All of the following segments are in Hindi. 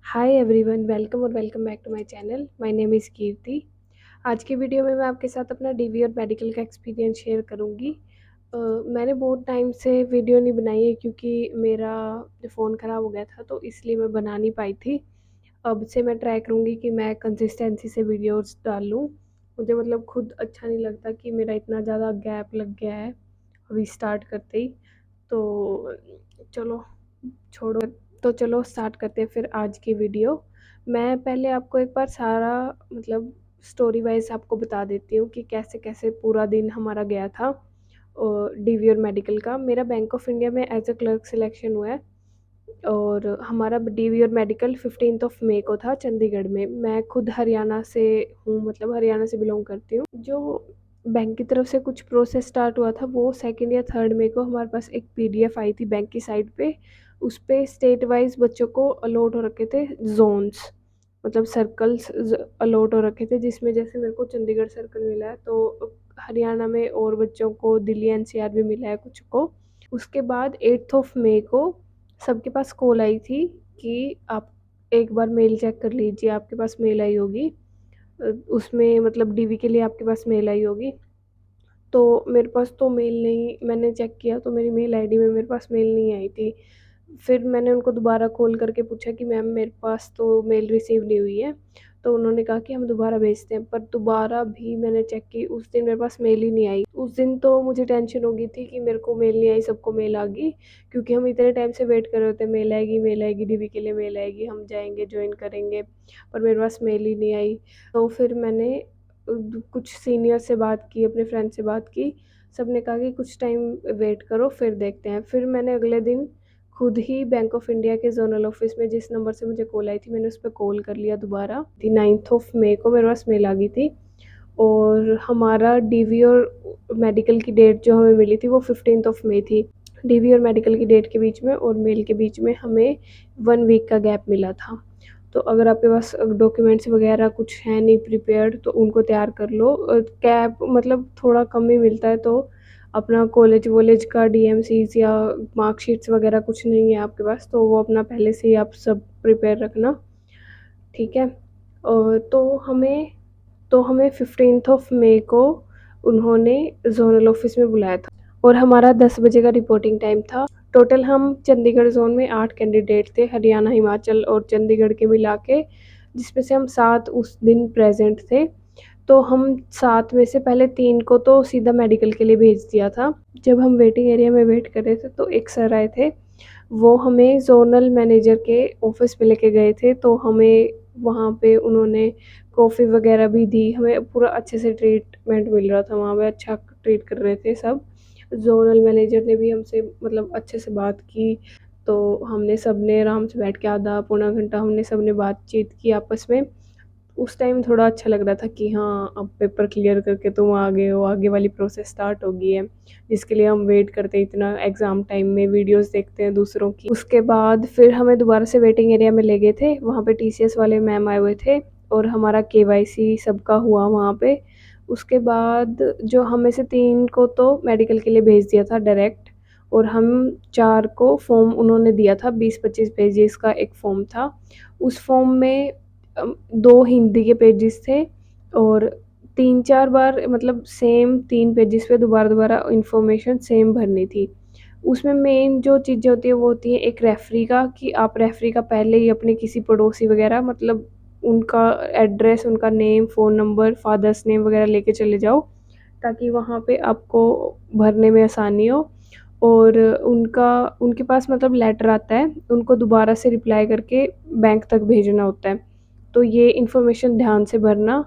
हाय एवरीवन, वेलकम और welcome back to my channel. My name is Kirti. आज की वीडियो में मैं आपके साथ अपना डीवी और मेडिकल का एक्सपीरियंस शेयर करूँगी। मैंने बहुत टाइम से वीडियो नहीं बनाई है क्योंकि मेरा फ़ोन ख़राब हो गया था, तो इसलिए मैं बना नहीं पाई थी। अब से मैं ट्राई करूँगी कि मैं कंसिस्टेंसी से वीडियोज़ डाल लूँ। मुझे मतलब खुद अच्छा नहीं लगता कि मेरा इतना ज़्यादा गैप लग गया है अभी स्टार्ट करते ही। तो चलो छोड़ो, तो चलो स्टार्ट करते हैं फिर आज की वीडियो। मैं पहले आपको एक बार सारा मतलब स्टोरी वाइज़ आपको बता देती हूँ कि कैसे-कैसे पूरा दिन हमारा गया था डीवी और मेडिकल का। मेरा बैंक ऑफ इंडिया में एज़ अ क्लर्क सिलेक्शन हुआ है और हमारा डीवी और मेडिकल 15th ऑफ मई को था चंडीगढ़ में। मैं खुद हरियाणा से हूँ, मतलब हरियाणा से बिलॉन्ग करती हूँ। जो बैंक की तरफ से कुछ प्रोसेस स्टार्ट हुआ था वो 2nd या 3rd मई को हमारे पास एक पीडीएफ आई थी बैंक की साइट पे। उस पे स्टेट वाइज़ बच्चों को अलॉट हो रखे थे ज़ोन्स, मतलब सर्कल्स अलॉट हो रखे थे, जिसमें जैसे मेरे को चंडीगढ़ सर्कल मिला है, तो हरियाणा में और बच्चों को दिल्ली एनसीआर भी मिला है कुछ को। उसके बाद 8th ऑफ मई को सबके पास कॉल आई थी कि आप एक बार मेल चेक कर लीजिए, आपके पास मेल आई होगी। उसमें मतलब डीवी के लिए आपके पास मेल आई होगी। तो मेरे पास तो मेल नहीं, मैंने चेक किया तो मेरी मेल आईडी में मेरे पास मेल नहीं आई थी। फिर मैंने उनको दोबारा कॉल करके पूछा कि मैम मेरे पास तो मेल रिसीव नहीं हुई है। तो उन्होंने कहा कि हम दोबारा भेजते हैं, पर दोबारा भी मैंने चेक की, उस दिन मेरे पास मेल ही नहीं आई। उस दिन तो मुझे टेंशन हो गई थी कि मेरे को मेल नहीं आई, सबको मेल आ गई, क्योंकि हम इतने टाइम से वेट कर रहे होते हैं मेल आएगी, डीवी के लिए मेल आएगी, हम जाएँगे, जॉइन करेंगे, पर मेरे पास मेल ही नहीं आई। तो फिर मैंने कुछ सीनियर से बात की, अपने फ्रेंड से बात की, सबने कहा कि कुछ टाइम वेट करो फिर देखते हैं। फिर मैंने अगले दिन खुद ही बैंक ऑफ इंडिया के ज़ोनल ऑफ़िस में जिस नंबर से मुझे कॉल आई थी, मैंने उस पे कॉल कर लिया दोबारा। 9th ऑफ मई को मेरे पास मेल आ गई थी और हमारा डीवी और मेडिकल की डेट जो हमें मिली थी वो 15th ऑफ मई थी। डीवी और मेडिकल की डेट के बीच में और मेल के बीच में हमें 1 वीक का गैप मिला था। तो अगर आपके पास डॉक्यूमेंट्स वगैरह कुछ हैं नहीं प्रिपेयर्ड, तो उनको तैयार कर लो। गैप मतलब थोड़ा कम ही मिलता है, तो अपना कॉलेज वॉलेज का डीएमसीज़ या मार्कशीट्स वगैरह कुछ नहीं है आपके पास, तो वो अपना पहले से ही आप सब प्रिपेयर रखना, ठीक है? तो हमें 15th ऑफ मई को उन्होंने ज़ोनल ऑफ़िस में बुलाया था और हमारा 10 बजे का रिपोर्टिंग टाइम था। टोटल हम चंडीगढ़ ज़ोन में 8 कैंडिडेट थे, हरियाणा, हिमाचल और चंडीगढ़ के मिला के, जिसमें से हम 7 उस दिन प्रेज़ेंट थे। तो हम 7 में से पहले 3 को तो सीधा मेडिकल के लिए भेज दिया था। जब हम वेटिंग एरिया में वेट कर रहे थे तो एक सर आए थे, वो हमें ज़ोनल मैनेजर के ऑफ़िस पे लेके गए थे, तो हमें वहाँ पे उन्होंने कॉफ़ी वग़ैरह भी दी, हमें पूरा अच्छे से ट्रीटमेंट मिल रहा था वहाँ पे, अच्छा ट्रीट कर रहे थे सब। ज़ोनल मैनेजर ने भी हमसे मतलब अच्छे से बात की, तो हमने सबने आराम से बैठ के आधा पौना घंटा हमने सबने बातचीत की आपस में। उस टाइम थोड़ा अच्छा लग रहा था कि हाँ, अब पेपर क्लियर करके तुम आ गए हो, आगे वाली प्रोसेस स्टार्ट हो गई है, जिसके लिए हम वेट करते हैं इतना एग्ज़ाम टाइम में, वीडियोज़ देखते हैं दूसरों की। उसके बाद फिर हमें दोबारा से वेटिंग एरिया में ले गए थे, वहाँ पे टीसीएस वाले मैम आए हुए थे और हमारा केवाईसी सबका हुआ वहाँ पे। उसके बाद जो हम में से 3 को तो मेडिकल के लिए भेज दिया था डायरेक्ट, और हम 4 को फ़ॉर्म उन्होंने दिया था, 20-25 पेजेज़ का एक फ़ॉर्म था। उस फ़ॉर्म में 2 हिंदी के पेजेस थे और 3-4 बार मतलब सेम 3 पेजेस पे दोबारा-दोबारा इन्फॉर्मेशन सेम भरनी थी। उसमें मेन जो चीज़ें होती हैं वो होती है एक रेफ़री का, कि आप रेफ़री का पहले ही अपने किसी पड़ोसी वग़ैरह मतलब उनका एड्रेस, उनका name, phone number, father's name वग़ैरह लेके चले जाओ, ताकि वहाँ पे आपको भरने में आसानी हो। और उनके पास मतलब लेटर आता है, उनको दोबारा से रिप्लाई करके बैंक तक भेजना होता है। तो ये इन्फॉर्मेशन ध्यान से भरना।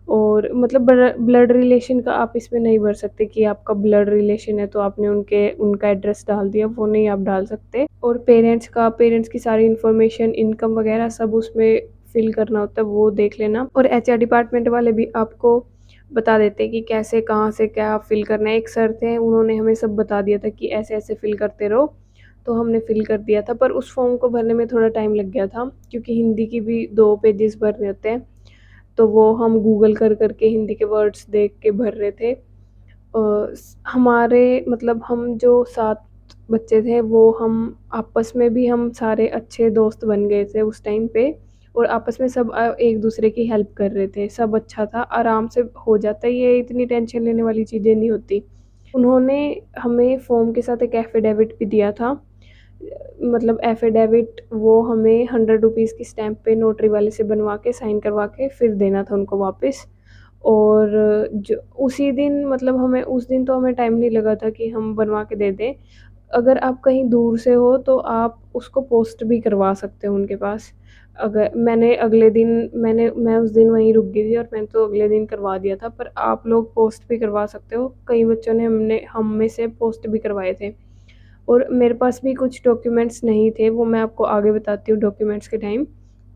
और मतलब ब्लड रिलेशन का आप इसमें नहीं भर सकते कि आपका ब्लड रिलेशन है तो आपने उनका एड्रेस डाल दिया, वो नहीं आप डाल सकते। और पेरेंट्स की सारी इन्फॉर्मेशन, इनकम वगैरह सब उसमें फिल करना होता है, वो देख लेना। और एचआर डिपार्टमेंट वाले भी आपको बता देते हैं कि कैसे कहाँ से क्या फिल करना है। एक सर थे, उन्होंने हमें सब बता दिया था कि ऐसे-ऐसे फिल करते रहो, तो हमने फिल कर दिया था। पर उस फॉर्म को भरने में थोड़ा टाइम लग गया था, क्योंकि हिंदी की भी 2 पेजेस भरने होते हैं, तो वो हम गूगल कर के हिंदी के वर्ड्स देख के भर रहे थे। हमारे मतलब हम जो 7 बच्चे थे वो हम आपस में भी हम सारे अच्छे दोस्त बन गए थे उस टाइम पे। और आपस में सब एक दूसरे की हेल्प कर रहे थे, सब अच्छा था, आराम से हो जाता है, ये इतनी टेंशन लेने वाली चीज़ें नहीं होती। उन्होंने हमें फ़ॉर्म के साथ एक एफ़िडेविट भी दिया था, मतलब एफ़िडेविट वो हमें 100 रुपीज़ की स्टैम्प पे नोटरी वाले से बनवा के साइन करवा के फिर देना था उनको वापस। और जो उसी दिन, मतलब हमें उस दिन तो हमें टाइम नहीं लगा था कि हम बनवा के दे दें। अगर आप कहीं दूर से हो तो आप उसको पोस्ट भी करवा सकते हो उनके पास। अगर मैंने अगले दिन मैं उस दिन वहीं रुक गई थी और मैंने तो अगले दिन करवा दिया था, पर आप लोग पोस्ट भी करवा सकते हो। कई बच्चों ने हम में से पोस्ट भी करवाए थे। और मेरे पास भी कुछ डॉक्यूमेंट्स नहीं थे, वो मैं आपको आगे बताती हूँ डॉक्यूमेंट्स के टाइम।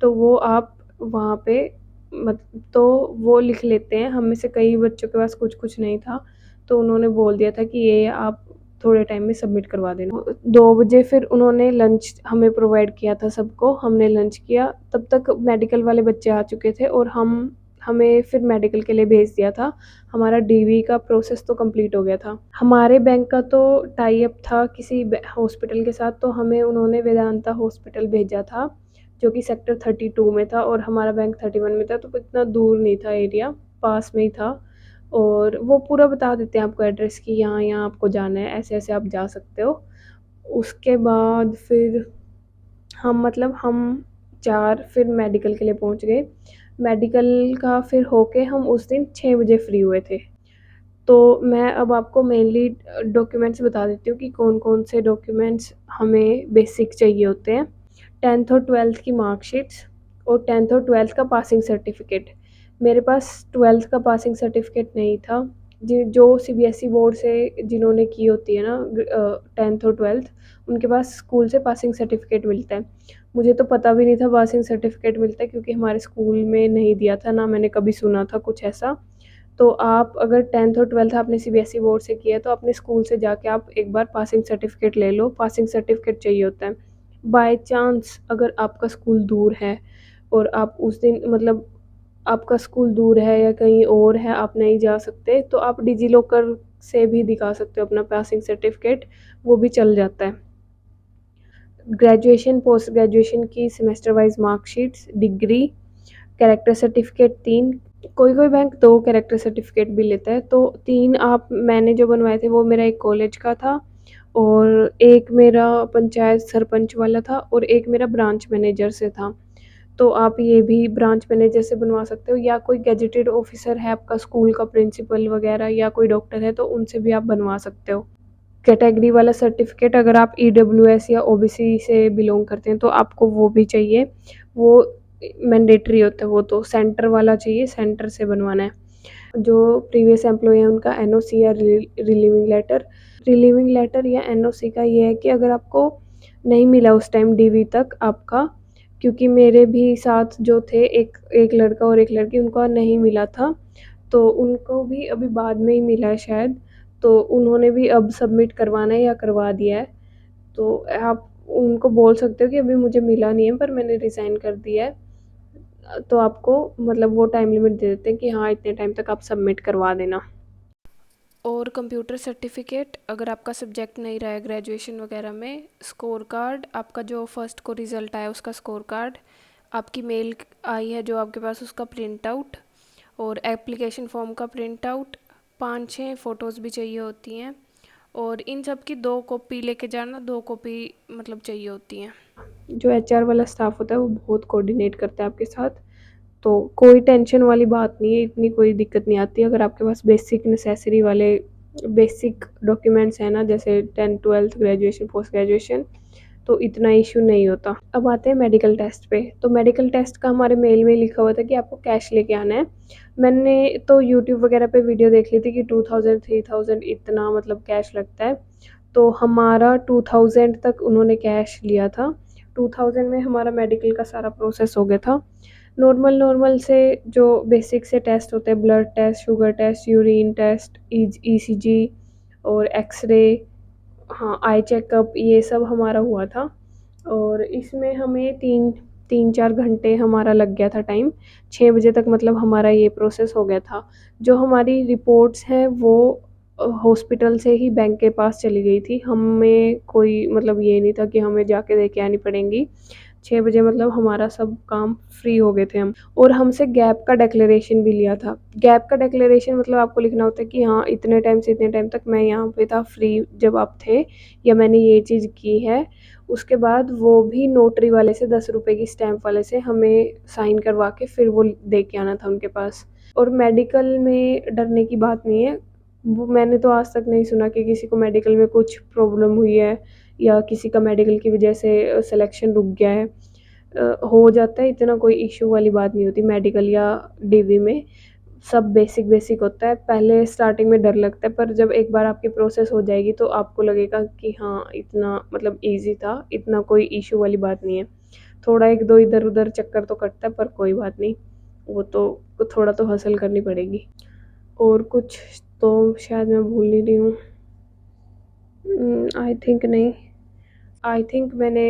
तो वो आप वहाँ पे मत तो वो लिख लेते हैं। हम में से कई बच्चों के पास कुछ-कुछ नहीं था, तो उन्होंने बोल दिया था कि ये आप थोड़े टाइम में सबमिट करवा देना। 2 बजे फिर उन्होंने लंच हमें प्रोवाइड किया था सबको, हमने लंच किया। तब तक मेडिकल वाले बच्चे आ चुके थे और हमें फिर मेडिकल के लिए भेज दिया था। हमारा डीवी का प्रोसेस तो कंप्लीट हो गया था। हमारे बैंक का तो टाई अप था किसी हॉस्पिटल के साथ, तो हमें उन्होंने वेदांता हॉस्पिटल भेजा था, जो कि सेक्टर 32 में था और हमारा बैंक 31 में था, तो इतना दूर नहीं था एरिया, पास में ही था। और वो पूरा बता देते हैं आपको एड्रेस कि यहाँ-यहाँ आपको जाना है, ऐसे-ऐसे आप जा सकते हो। उसके बाद फिर हम 4 फिर मेडिकल के लिए पहुँच गए। मेडिकल का फिर होके हम उस दिन 6 बजे फ्री हुए थे। तो मैं अब आपको मेनली डॉक्यूमेंट्स बता देती हूँ कि कौन-कौन से डॉक्यूमेंट्स हमें बेसिक चाहिए होते हैं। 10th और 12th की मार्कशीट्स और 10th और 12th का पासिंग सर्टिफ़िकेट। मेरे पास 12th का पासिंग सर्टिफ़िकेट नहीं था। जो सीबीएसई बोर्ड से जिन्होंने की होती है ना 10th और 12th, उनके पास स्कूल से पासिंग सर्टिफ़िकेट मिलता है। मुझे तो पता भी नहीं था पासिंग सर्टिफ़िकेट मिलता है, क्योंकि हमारे स्कूल में नहीं दिया था, ना मैंने कभी सुना था कुछ ऐसा। तो आप अगर 10th और 12th आपने सीबीएसई बोर्ड से किया है, तो अपने स्कूल से जाके आप एक बार पासिंग सर्टिफ़िकेट ले लो, पासिंग सर्टिफ़िकेट चाहिए होता है। बाय चांस अगर आपका स्कूल दूर है और आप उस दिन, मतलब आपका स्कूल दूर है या कहीं और है, आप नहीं जा सकते, तो आप डिजिलॉकर से भी दिखा सकते हो अपना पासिंग सर्टिफ़िकेट, वो भी चल जाता है। ग्रेजुएशन, पोस्ट ग्रेजुएशन की semester wise marksheets, degree, character certificate 3, कोई-कोई बैंक 2 कैरेक्टर सर्टिफ़िकेट भी लेता है, तो 3 आप मैंने जो बनवाए थे वो मेरा एक कॉलेज का था और एक मेरा पंचायत सरपंच वाला था और एक मेरा ब्रांच मैनेजर से था। तो आप ये भी ब्रांच मैनेजर से बनवा सकते हो, या कोई गेज़ेटेड ऑफ़िसर है आपका स्कूल का, प्रिंसिपल वग़ैरह, या कोई डॉक्टर है, तो उनसे भी आप बनवा सकते हो। कैटेगरी वाला सर्टिफ़िकेट अगर आप ईडब्ल्यूएस या ओबीसी से बिलॉन्ग करते हैं तो आपको वो भी चाहिए। वो मैंडेटरी होता है, वो तो सेंटर वाला चाहिए, सेंटर से बनवाना है। जो प्रीवियस एम्प्लॉयी है उनका एनओसी या रिलीविंग लेटर। रिलीविंग लेटर या एनओसी का ये है कि अगर आपको नहीं मिला उस टाइम डीवी तक आपका, क्योंकि मेरे भी साथ जो थे एक एक लड़का और एक लड़की, उनको नहीं मिला था, तो उनको भी अभी बाद में ही मिला है शायद, तो उन्होंने भी अब सबमिट करवाना है या करवा दिया है। तो आप उनको बोल सकते हो कि अभी मुझे मिला नहीं है पर मैंने रिज़ाइन कर दिया है। तो आपको, मतलब वो टाइम लिमिट दे देते हैं कि हाँ, इतने टाइम तक आप सबमिट करवा देना। और कंप्यूटर सर्टिफिकेट अगर आपका सब्जेक्ट नहीं रहा है ग्रेजुएशन वगैरह में, स्कोर कार्ड, आपका जो फर्स्ट को रिज़ल्ट आया उसका स्कोर कार्ड, आपकी मेल आई है जो आपके पास उसका प्रिंट आउट, और एप्लीकेशन फॉर्म का प्रिंट आउट, 5-6 फ़ोटोज़ भी चाहिए होती हैं, और इन सब की 2 कॉपी लेके जाना, 2 कॉपी मतलब चाहिए होती हैं। जो एचआर वाला स्टाफ होता है वो बहुत कोऑर्डिनेट करता है आपके साथ, तो कोई टेंशन वाली बात नहीं है, इतनी कोई दिक्कत नहीं आती अगर आपके पास बेसिक नेसेसरी वाले बेसिक डॉक्यूमेंट्स हैं ना, जैसे 10th 12th graduation post graduation, तो इतना इशू नहीं होता। अब आते हैं मेडिकल टेस्ट पे। तो मेडिकल टेस्ट का हमारे मेल में लिखा हुआ था कि आपको कैश लेके आना है। मैंने तो यूट्यूब वगैरह पे वीडियो देख ली थी कि 2000 3000 इतना मतलब कैश लगता है, तो हमारा 2000 तक उन्होंने कैश लिया था। 2000 में हमारा मेडिकल का सारा प्रोसेस हो गया था। नॉर्मल नॉर्मल से जो बेसिक से टेस्ट होते हैं, blood test, sugar test, urine test, ECG और एक्स-रे, हाँ, आई चेकअप, ये सब हमारा हुआ था। और इसमें हमें 3-4 घंटे हमारा लग गया था टाइम। 6 बजे तक मतलब हमारा ये प्रोसेस हो गया था। जो हमारी रिपोर्ट्स हैं वो हॉस्पिटल से ही बैंक के पास चली गई थी। हमें कोई मतलब ये नहीं था कि हमें जाके देके आनी पड़ेंगी। 6 बजे मतलब हमारा सब काम फ्री हो गए थे हम। और हमसे गैप का डिक्लेरेशन भी लिया था। गैप का डिक्लेरेशन मतलब आपको लिखना होता है कि हाँ, इतने टाइम से इतने टाइम तक मैं यहाँ पे था फ्री जब आप थे, या मैंने ये चीज़ की है। उसके बाद वो भी नोटरी वाले से 10 रुपए की स्टैम्प वाले से हमें साइन करवा के फिर वो दे के आना था उनके पास। और मेडिकल में डरने की बात नहीं है। वो मैंने तो आज तक नहीं सुना कि किसी को मेडिकल में कुछ प्रॉब्लम हुई है या किसी का मेडिकल की वजह से सिलेक्शन रुक गया है। हो जाता है, इतना कोई इशू वाली बात नहीं होती मेडिकल या डीवी में। सब बेसिक बेसिक होता है। पहले स्टार्टिंग में डर लगता है, पर जब एक बार आपकी प्रोसेस हो जाएगी तो आपको लगेगा कि हाँ, इतना मतलब ईजी था, इतना कोई इशू वाली बात नहीं है। थोड़ा एक दो इधर उधर चक्कर तो कटता है, पर कोई बात नहीं, वो तो थोड़ा तो हसल करनी पड़ेगी। और कुछ तो शायद मैं भूल ही रही हूँ। आई थिंक नहीं, आई थिंक मैंने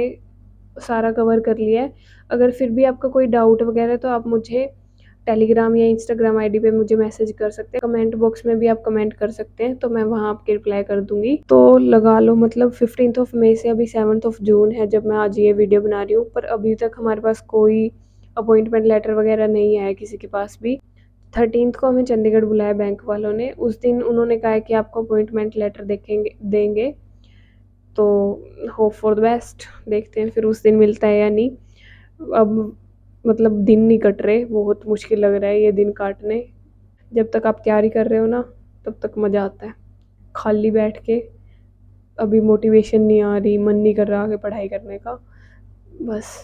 सारा कवर कर लिया है। अगर फिर भी आपका कोई डाउट वगैरह है तो आप मुझे टेलीग्राम या इंस्टाग्राम आईडी पे मुझे मैसेज कर सकते हैं। कमेंट बॉक्स में भी आप कमेंट कर सकते हैं, तो मैं वहाँ आपकी रिप्लाई कर दूँगी। तो लगा लो मतलब 15th ऑफ मई से अभी 7th ऑफ जून है जब मैं आज ये वीडियो बना रही हूँ, पर अभी तक हमारे पास कोई अपॉइंटमेंट लेटर वगैरह नहीं आया किसी के पास भी। 13th को हमें चंडीगढ़ बुलाया बैंक वालों ने। उस दिन उन्होंने कहा है कि आपको अपॉइंटमेंट लेटर देंगे। तो होप फॉर द बेस्ट, देखते हैं फिर उस दिन मिलता है या नहीं। अब मतलब दिन नहीं कट रहे, बहुत मुश्किल लग रहा है ये दिन काटने। जब तक आप तैयारी कर रहे हो ना, तब तक मज़ा आता है। खाली बैठ के अभी मोटिवेशन नहीं आ रही, मन नहीं कर रहा आगे पढ़ाई करने का। बस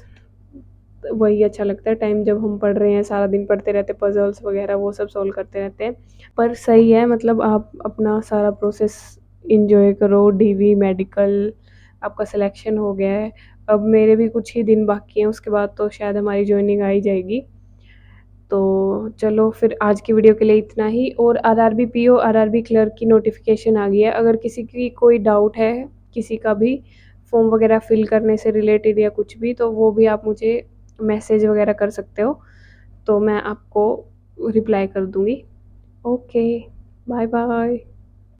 वही अच्छा लगता है टाइम जब हम पढ़ रहे हैं, सारा दिन पढ़ते रहते, पजल्स वगैरह वो सब सॉल्व करते रहते हैं। पर सही है, मतलब आप अपना सारा प्रोसेस इंजॉय करो। डीवी मेडिकल आपका सिलेक्शन हो गया है। अब मेरे भी कुछ ही दिन बाकी हैं, उसके बाद तो शायद हमारी जॉइनिंग आ ही जाएगी। तो चलो फिर आज की वीडियो के लिए इतना ही। और आरआरबी पीओ आरआरबी क्लर्क की नोटिफिकेशन आ गई है। अगर किसी की कोई डाउट है, किसी का भी फॉर्म वगैरह फिल करने से रिलेटेड या कुछ भी, तो वो भी आप मुझे मैसेज वगैरह कर सकते हो, तो मैं आपको रिप्लाई कर दूँगी। Okay, bye bye.